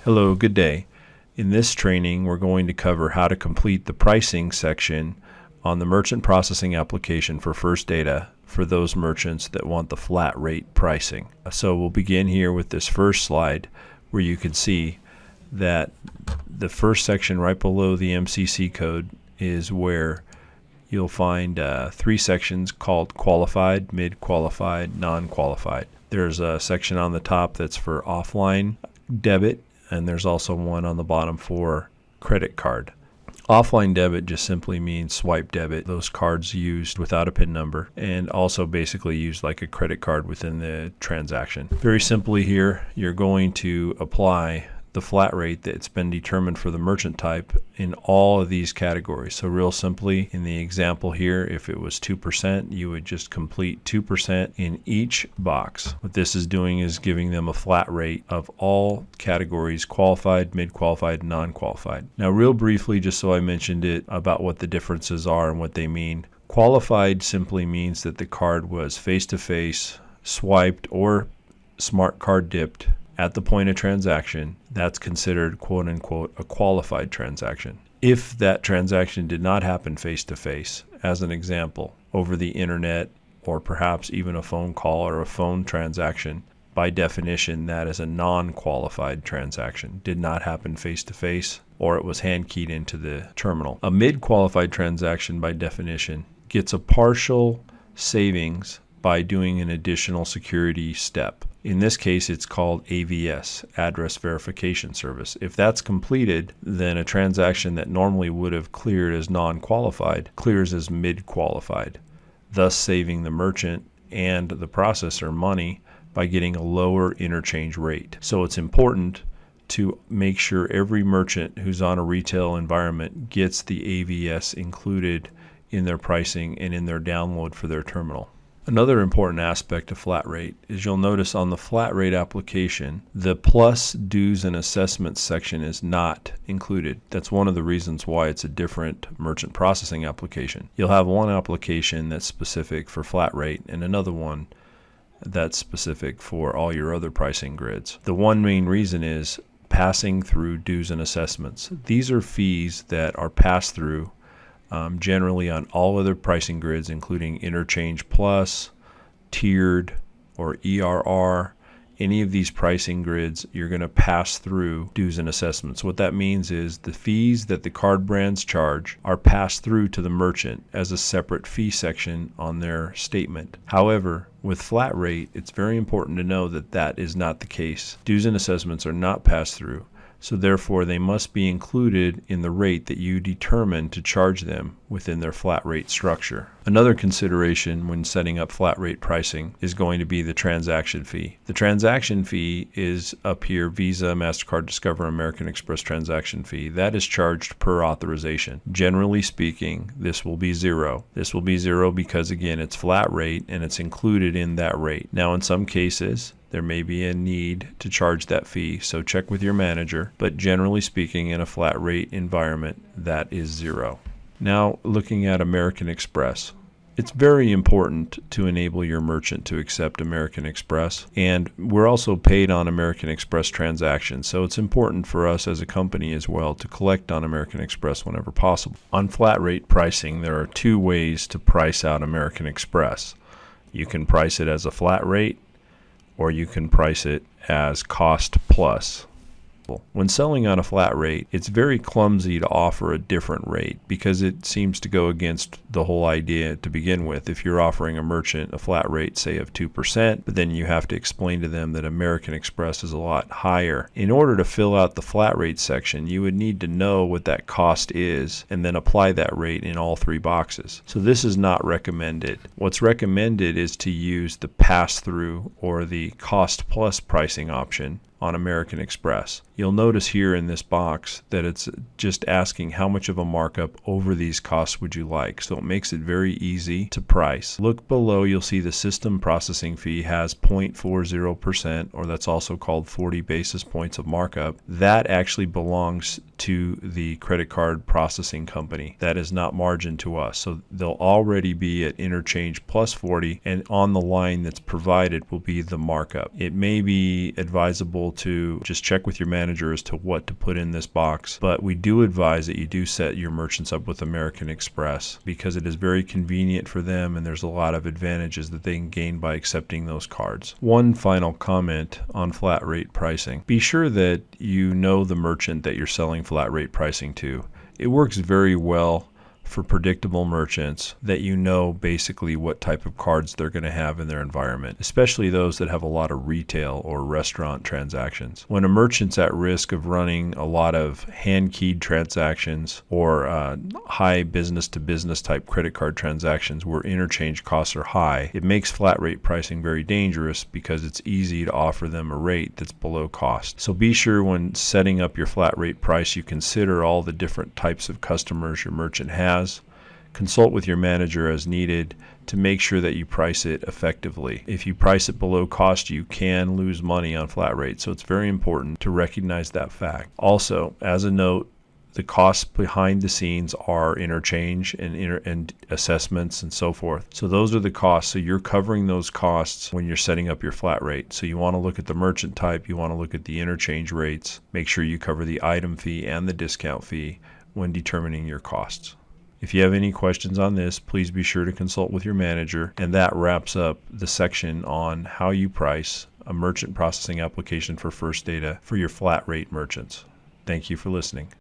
Hello, good day. In this training, we're going to cover how to complete the pricing section on the merchant processing application for First Data for those merchants that want the flat rate pricing. So we'll begin here with this first slide where you can see that the first section right below the MCC code is where you'll find three sections called qualified, mid-qualified, non-qualified. There's a section on the top that's for offline debit, and there's also one on the bottom for credit card. Offline debit just simply means swipe debit, those cards used without a PIN number, and also basically used like a credit card within the transaction. Very simply here, you're going to apply the flat rate that's been determined for the merchant type in all of these categories. So real simply, in the example here, if it was 2%, you would just complete 2% in each box. What this is doing is giving them a flat rate of all categories: qualified, mid-qualified, non-qualified. Now real briefly, just so I mentioned it, about what the differences are and what they mean. Qualified simply means that the card was face-to-face, swiped, or smart card dipped at the point of transaction. That's considered quote unquote a qualified transaction. If that transaction did not happen face to face, as an example, over the internet or perhaps even a phone call or a phone transaction, by definition that is a non-qualified transaction. Did not happen face to face, or it was hand keyed into the terminal. A mid-qualified transaction by definition gets a partial savings by doing an additional security step. In this case, it's called AVS, Address Verification Service. If that's completed, then a transaction that normally would have cleared as non-qualified clears as mid-qualified, thus saving the merchant and the processor money by getting a lower interchange rate. So it's important to make sure every merchant who's on a retail environment gets the AVS included in their pricing and in their download for their terminal. Another important aspect of flat rate is you'll notice on the flat rate application, the plus dues and assessments section is not included. That's one of the reasons why it's a different merchant processing application. You'll have one application that's specific for flat rate and another one that's specific for all your other pricing grids. The one main reason is passing through dues and assessments. These are fees that are passed through generally on all other pricing grids, including Interchange Plus, Tiered, or ERR. Any of these pricing grids, you're going to pass through dues and assessments. What that means is the fees that the card brands charge are passed through to the merchant as a separate fee section on their statement. However, with flat rate, it's very important to know that that is not the case. Dues and assessments are not passed through, so therefore they must be included in the rate that you determine to charge them within their flat rate structure. Another consideration when setting up flat rate pricing is going to be the transaction fee. The transaction fee is up here: Visa, MasterCard, Discover, American Express transaction fee. That is charged per authorization. Generally speaking, this will be zero. This will be zero because, again, it's flat rate and it's included in that rate. Now, in some cases, there may be a need to charge that fee, so check with your manager, but generally speaking, in a flat rate environment, that is zero. Now, looking at American Express. It's very important to enable your merchant to accept American Express, and we're also paid on American Express transactions, so it's important for us as a company as well to collect on American Express whenever possible. On flat rate pricing, there are two ways to price out American Express. You can price it as a flat rate, or you can price it as cost plus. When selling on a flat rate, it's very clumsy to offer a different rate because it seems to go against the whole idea to begin with. If you're offering a merchant a flat rate, say of 2%, but then you have to explain to them that American Express is a lot higher. In order to fill out the flat rate section, you would need to know what that cost is and then apply that rate in all three boxes. So this is not recommended. What's recommended is to use the pass-through or the cost plus pricing option on American Express. You'll notice here in this box that it's just asking how much of a markup over these costs would you like. So it makes it very easy to price. Look below, you'll see the system processing fee has 0.40%, or that's also called 40 basis points of markup. That actually belongs to the credit card processing company. That is not margin to us. So they'll already be at interchange plus 40, and on the line that's provided will be the markup. It may be advisable able to just check with your manager as to what to put in this box. But we do advise that you do set your merchants up with American Express because it is very convenient for them, and there's a lot of advantages that they can gain by accepting those cards. One final comment on flat rate pricing. Be sure that you know the merchant that you're selling flat rate pricing to. It works very well for predictable merchants that you know basically what type of cards they're going to have in their environment, especially those that have a lot of retail or restaurant transactions. When a merchant's at risk of running a lot of hand-keyed transactions or high business-to-business type credit card transactions where interchange costs are high, it makes flat rate pricing very dangerous because it's easy to offer them a rate that's below cost. So be sure when setting up your flat rate price, you consider all the different types of customers your merchant has. Consult with your manager as needed to make sure that you price it effectively. If you price it below cost, you can lose money on flat rate, so it's very important to recognize that fact. Also, as a note, the costs behind the scenes are interchange and assessments and so forth. So those are the costs. So you're covering those costs when you're setting up your flat rate. So you want to look at the merchant type, you want to look at the interchange rates, make sure you cover the item fee and the discount fee when determining your costs. If you have any questions on this, please be sure to consult with your manager. And that wraps up the section on how you price a merchant processing application for First Data for your flat rate merchants. Thank you for listening.